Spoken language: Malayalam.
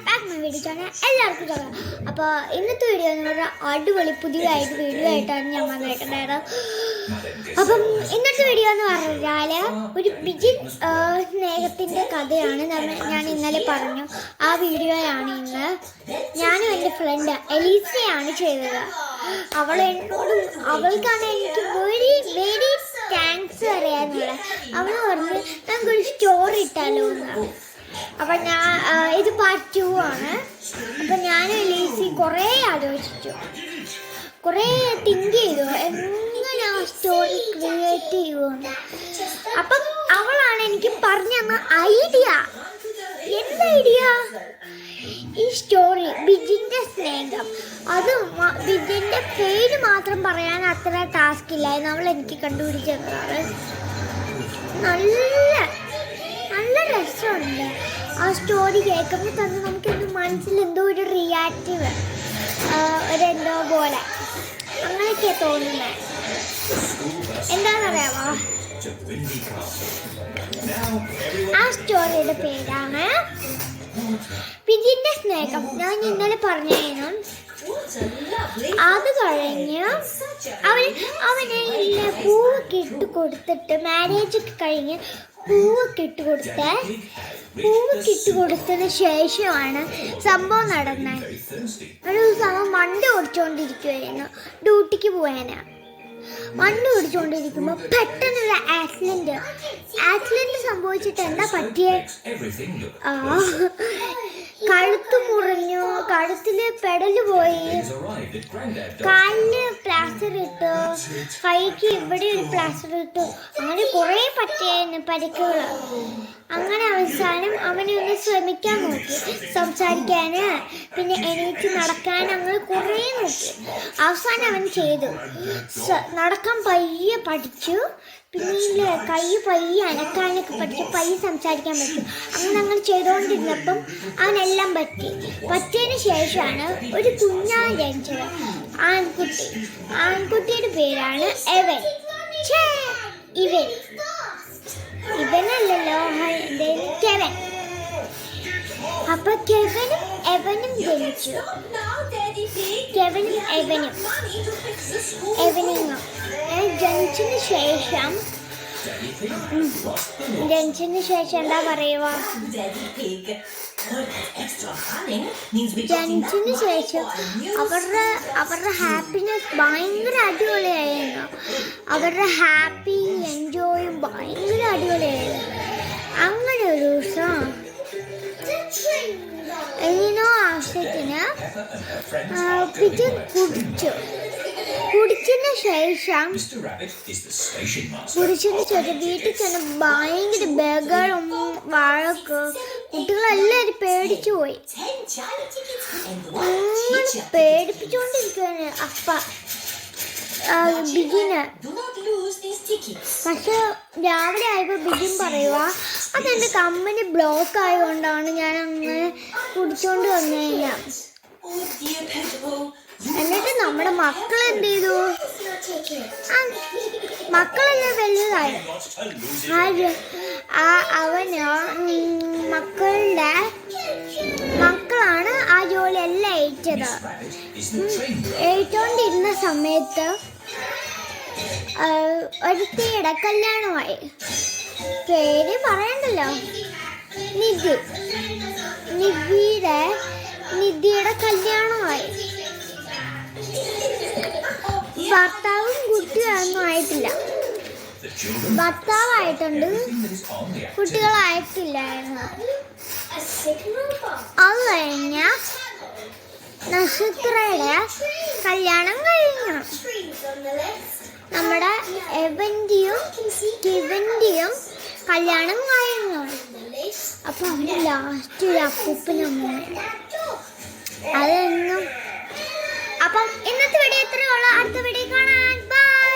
ബാക്ക് മൈ വീഡിയോ ചാനൽ എല്ലാവർക്കും സ്വാഗതം. അപ്പോൾ ഇന്നത്തെ വീഡിയോ എന്ന് പറഞ്ഞാൽ അടിപൊളി പുതിയതായിട്ട് വീഡിയോ ആയിട്ടാണ് ഞാൻ വന്നിട്ടുണ്ടായത്. അപ്പം ഇന്നത്തെ വീഡിയോ എന്ന് പറഞ്ഞാൽ ഒരു ബിജിൻ സ്നേഹത്തിൻ്റെ കഥയാണ്. ഞാൻ ഇന്നലെ പറഞ്ഞു. ആ വീഡിയോയാണ് ഇന്ന് ഞാനും എൻ്റെ ഫ്രണ്ട് എലീസയാണ് ചെയ്തത്. അവൾക്കാണ് എനിക്ക് വെരി താങ്ക്സ് അറിയാനുള്ളത്. അവൾ പറഞ്ഞ് നമുക്കൊരു സ്റ്റോറി ഇട്ടാലോ എന്നാണ്. അപ്പം ഇത് പാർട്ട് 2 ആണ്. അപ്പം ഞാനും എലീസി കുറേ ആലോചിച്ചു, കുറേ തിങ്ക് ചെയ്തു എങ്ങനെ ആ സ്റ്റോറി ക്രിയേറ്റ് ചെയ്യുമെന്ന്. അപ്പം അവളാണ് എനിക്ക് പറഞ്ഞു തന്ന ഐഡിയ. എന്ത് ഐഡിയ? ഈ സ്റ്റോറി ബിജിൻ്റെ സ്നേഹം. അത് ബിജിൻ്റെ പേര് മാത്രം പറയാൻ അത്ര ടാസ്ക് ഇല്ലായിരുന്നു. അവൾ എനിക്ക് കണ്ടുപിടിച്ച് തന്നത്. നല്ല രസമുണ്ട് ആ സ്റ്റോറി കേൾക്കുമ്പോൾ തന്നെ. നമുക്കെന്തോ മനസ്സിൽ എന്തോ ഒരു റിയാക്റ്റീവ് ഒരെന്തോ പോലെ അങ്ങനെയൊക്കെ തോന്നുന്നത്. എന്താണെന്നറിയാമോ? ആ സ്റ്റോറിയുടെ പേരാണ് ബിജിൻ്റെ സ്നേഹം. ഞാൻ ഇന്നലെ പറഞ്ഞായിരുന്നു. അത് കഴിഞ്ഞ് അവനെ പൂവൊക്കെ ഇട്ട് കൊടുത്തിട്ട് മാരേജ് ഒക്കെ കഴിഞ്ഞ് പൂവൊക്കെ ഇട്ട് കൊടുത്തതിന് ശേഷമാണ് സംഭവം നടന്നത്. ഒരു ദിവസം വണ്ടി ഓടിച്ചുകൊണ്ടിരിക്കുമായിരുന്നു. ഡ്യൂട്ടിക്ക് പോകാനാ. വണ്ടി ഓടിച്ചുകൊണ്ടിരിക്കുമ്പോൾ പെട്ടെന്നൊരു ആക്സിഡന്റ് സംഭവിച്ചിട്ട് എന്താ പറ്റിയേ? കഴുത്ത് മുറിഞ്ഞു, കഴുത്തില് പെടല് പോയി, കാലിന് പ്ലാസ്റ്റർ ഇട്ടു, കൈക്ക് ഇവിടെ ഒരു പ്ലാസ്റ്റർ ഇട്ടു. അങ്ങനെ കുറേ പരിക്കുകൾ. അങ്ങനെ അവസാനം അവനെ ഒന്ന് ശ്രമിക്കാൻ നോക്കി, സംസാരിക്കാന്, പിന്നെ എണീറ്റ് നടക്കാൻ. അങ്ങനെ കുറേ നോക്കി. അവസാനം അവൻ ചെയ്തു. നടക്കാൻ പയ്യെ പഠിച്ചു. പിന്നെ കൈ പയ്യെ അനക്കാനൊക്കെ പഠിച്ചു, പയ്യെ സംസാരിക്കാൻ പറ്റും. അങ്ങനെ ചെയ്തുകൊണ്ടിരുന്നപ്പം അവനെല്ലാം പറ്റിയതിന് ശേഷമാണ് ഒരു കുഞ്ഞാൻ ജനിച്ചത്. ആൺകുട്ടിയുടെ പേരാണ് ഇവനല്ലല്ലോ, കെവൻ. അപ്പൊ കെവനും എവനും ജനിച്ചു. ജനിച്ചതിന് ശേഷം എന്താ പറയുക? ജനിച്ചതിന് ശേഷം അവരുടെ ഹാപ്പിനെസ് ഭയങ്കര അടിപൊളിയായിരുന്നു. അവരുടെ ഹാപ്പി എൻജോയും ഭയങ്കര അടിപൊളിയായിരുന്നു. അങ്ങനെ ഒരു ദിവസം എങ്ങനെയോ ആവശ്യത്തിന് പിജൻ കുടിച്ചതിന് ശേഷം വീട്ടിൽ ചെന്ന് ഭയങ്കര ബഹളം, വഴക്ക്. കുട്ടികളെല്ലാവരും പേടിച്ചു പോയി. പേടിപ്പിച്ചുകൊണ്ടിരിക്കുകയാണ് ബിജിന്. പക്ഷെ രാവിലെ ആയപ്പോൾ ബിജിൻ പറയുക, അതെൻ്റെ കമ്പനി ബ്ലോക്ക് ആയതുകൊണ്ടാണ് ഞാൻ അങ്ങനെ കുടിച്ചോണ്ട് വന്നേല്ല. എന്നിട്ട് നമ്മുടെ മക്കൾ എന്ത് ചെയ്തു? മക്കളെല്ലാം വലുതായി. മക്കളാണ് ആ ജോലി എല്ലാം ഏറ്റോണ്ടിരുന്ന സമയത്ത് ഒരുത്തിയുടെ കല്യാണമായി. പേര് പറയണ്ടല്ലോ. നിധിയുടെ കല്യാണമായി. ഭർത്താവും കുട്ടികളൊന്നും ആയിട്ടില്ല. ഭർത്താവായിട്ടുണ്ട്, കുട്ടികളായിട്ടില്ലായിരുന്നു. അത് കഴിഞ്ഞ നക്ഷത്രയുടെ കല്യാണം കഴിഞ്ഞു. നമ്മുടെ എവന്റെയും കിവന്റെയും കല്യാണം കഴിഞ്ഞു. അപ്പൊ അവന് ലാസ്റ്റ് ഒരു അപ്പൂപ്പനമ്മ. അതൊന്നും. അപ്പം ഇന്നത്തെ വീഡിയോ ഇത്രയുള്ള. അടുത്ത വീഡിയോ കാണാൻ ബൈ.